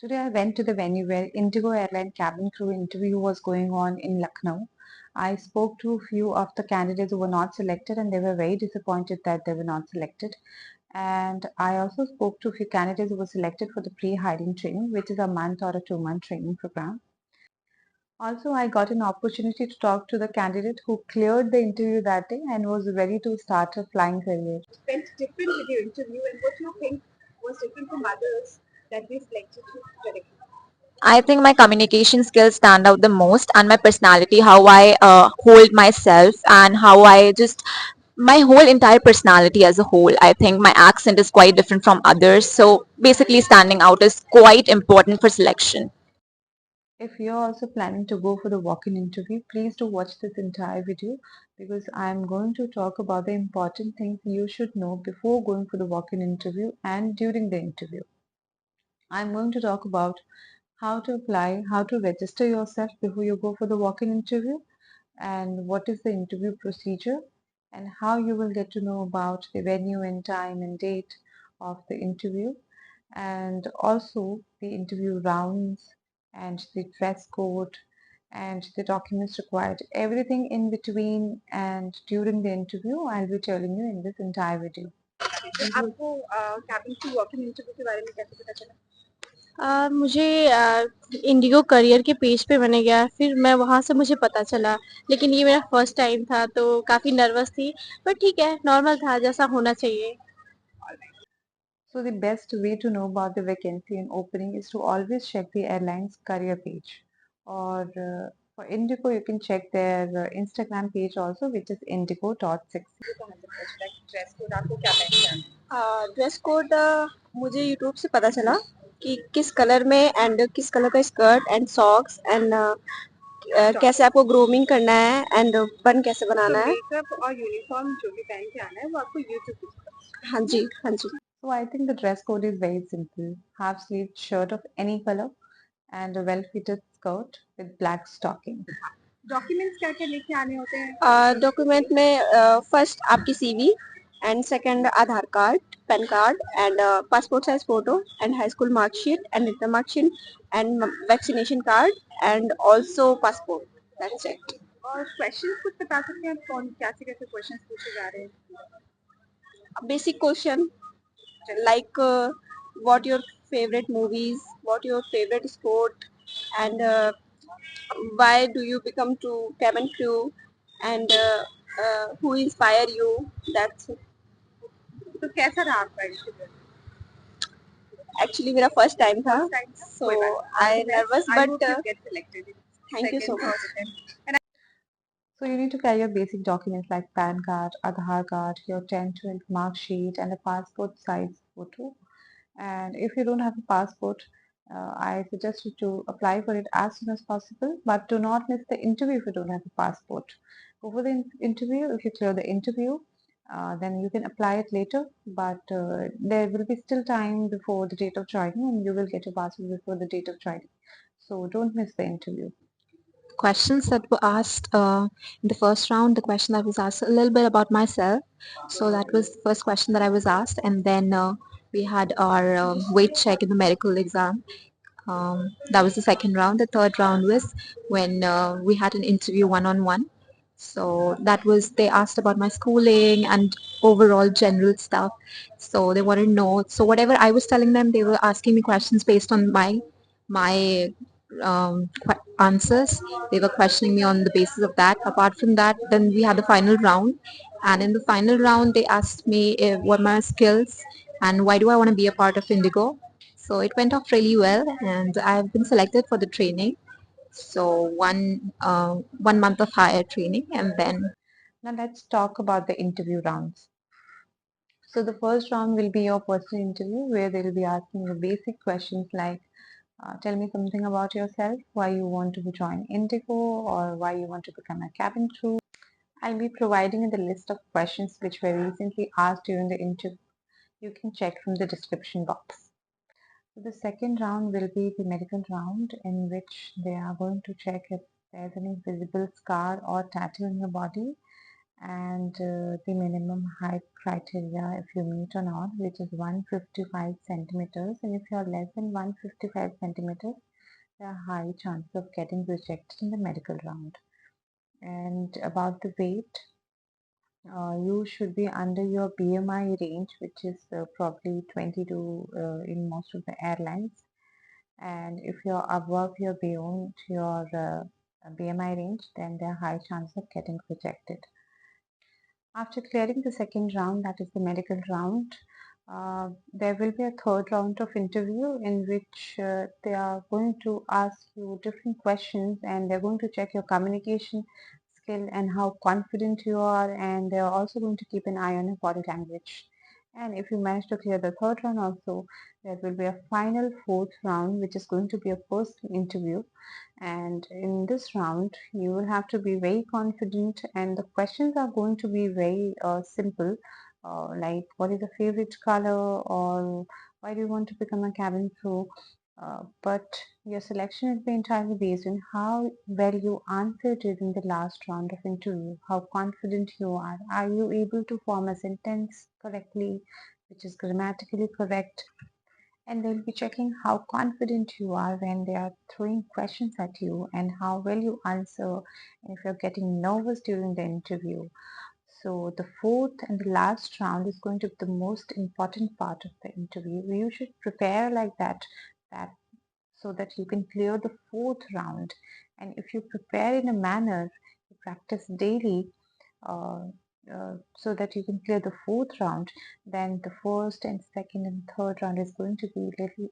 Today I went to the venue where Indigo Airline cabin crew interview was going on in Lucknow. I spoke to a few of the candidates who were not selected and they were very disappointed that they were not selected. And I also spoke to a few candidates who were selected for the pre-hiring training, which is a month or a 2-month training program. Also, I got an opportunity to talk to the candidate who cleared the interview that day and was ready to start a flying career. Went different with your interview and what you think was different from others that they selected you directly? I think my communication skills stand out the most, and my personality, how I hold myself, and how I just my whole entire personality as a whole. I think my accent is quite different from others, so basically standing out is quite important for selection. If you're also planning to go for the walk-in interview, please do watch this entire video because I'm going to talk about the important things you should know before going for the walk-in interview and during the interview. I'm going to talk about how to apply, how to register yourself before you go for the walk-in interview, and what is the interview procedure, and how you will get to know about the venue and time and date of the interview, and also the interview rounds and the dress code and the documents required. Everything in between and during the interview I'll be telling you in this entire video. तो आपको cabin की walking interview के बारे में कैसे पता चला? मुझे इंडिगो करियर के पेज पे मैंने गया, फिर मैं वहाँ से मुझे पता चला। लेकिन ये मेरा फर्स्ट टाइम था तो काफ़ी नर्वस थी, पर ठीक है, नॉर्मल था जैसा होना चाहिए। So the best way to know about the vacancy and opening is to always check the airline's career page, or for Indigo you can check their Instagram page also, which is indigo.6. Dress code आपको क्या पहन के आना dress code मुझे YouTube से पता चला कि किस कलर में एंड किस कलर का स्कर्ट एंड सॉक्स एंड कैसे आपको ग्रूमिंग करना है एंड बन कैसे है? तो बनाना है। मेकअप और यूनिफॉर्म जो भी पहन के आना है वो आपको यूट्यूब पे पता हाँ जी, हाँ जी। So I think the dress code is very simple. Half sleeved shirt of any color and a well fitted skirt with black stockings. Documents क्या क्या लेके आने होते हैं डॉक्यूमेंट में फर्स्ट आपकी CV and second Aadhaar card, pan card and passport size photo and high school marksheet and inter marksheet and vaccination card and also passport, that's it. और questions कुछ बता सकते हैं कौन कैसे कैसे क्वेश्चंस पूछे जा रहे हैं basic question like what your favorite movies, what your favorite sport, and why do you become to cabin crew, and who inspire you. That's it. तो कैसा रहा आपका इंटरव्यू Actually मेरा first time था, फर्स्ट टाइम था so कोई बात I नहीं nervous, I but hope you get selected thank you so second much. Third So you need to carry your basic documents like PAN card, Aadhaar card, your 10th, 12th mark sheet, and a passport size photo. And if you don't have a passport, I suggest you to apply for it as soon as possible. But do not miss the interview if you don't have a passport. Go for the interview. If you clear the interview, then you can apply it later. But there will be still time before the date of joining, and you will get your passport before the date of joining. So don't miss the interview. Questions that were asked in the first round, the question that was asked a little bit about myself. So that was the first question that I was asked, and then we had our weight check in the medical exam. That was the second round. The third round was when we had an interview one-on-one. So that was, they asked about my schooling and overall general stuff. So they wanted to know. So whatever I was telling them, they were asking me questions based on my answers. They were questioning me on the basis of that. Apart from that, then we had the final round, and in the final round, they asked me what my skills and why do I want to be a part of Indigo. So it went off really well, and I've been selected for the training. So 1 month of higher training, and then Now let's talk about the interview rounds. So the first round will be your personal interview where they will be asking you basic questions like tell me something about yourself, why you want to join Indigo or why you want to become a cabin crew. I'll be providing you the list of questions which were recently asked during the interview. You can check from the description box. So the second round will be the medical round in which they are going to check if there's any visible scar or tattoo in your body and the minimum height criteria if you meet or not, which is 155 centimeters, and if you are less than 155 centimeters, there are high chances of getting rejected in the medical round. And about the weight, you should be under your BMI range, which is probably 22 in most of the airlines. And if you're above your beyond your BMI range, then there are high chances of getting rejected. After clearing the second round, that is the medical round, there will be a third round of interview in which they are going to ask you different questions, and they're going to check your communication skill and how confident you are, and they're also going to keep an eye on your body language. And if you manage to clear the third round also, there will be a final fourth round, which is going to be a personal interview. And in this round, you will have to be very confident, and the questions are going to be very simple, like what is your favorite color, or why do you want to become a cabin crew. But your selection will be entirely based on how well you answered it in the last round of interview, how confident you are. Are you able to form a sentence correctly, which is grammatically correct? And they'll be checking how confident you are when they are throwing questions at you and how well you answer, and if you're getting nervous during the interview. So the fourth and the last round is going to be the most important part of the interview. You should prepare like that so that you can clear the fourth round. And if you prepare in a manner, you practice daily, uh, so that you can clear the fourth round, then the first and second and third round is going to be little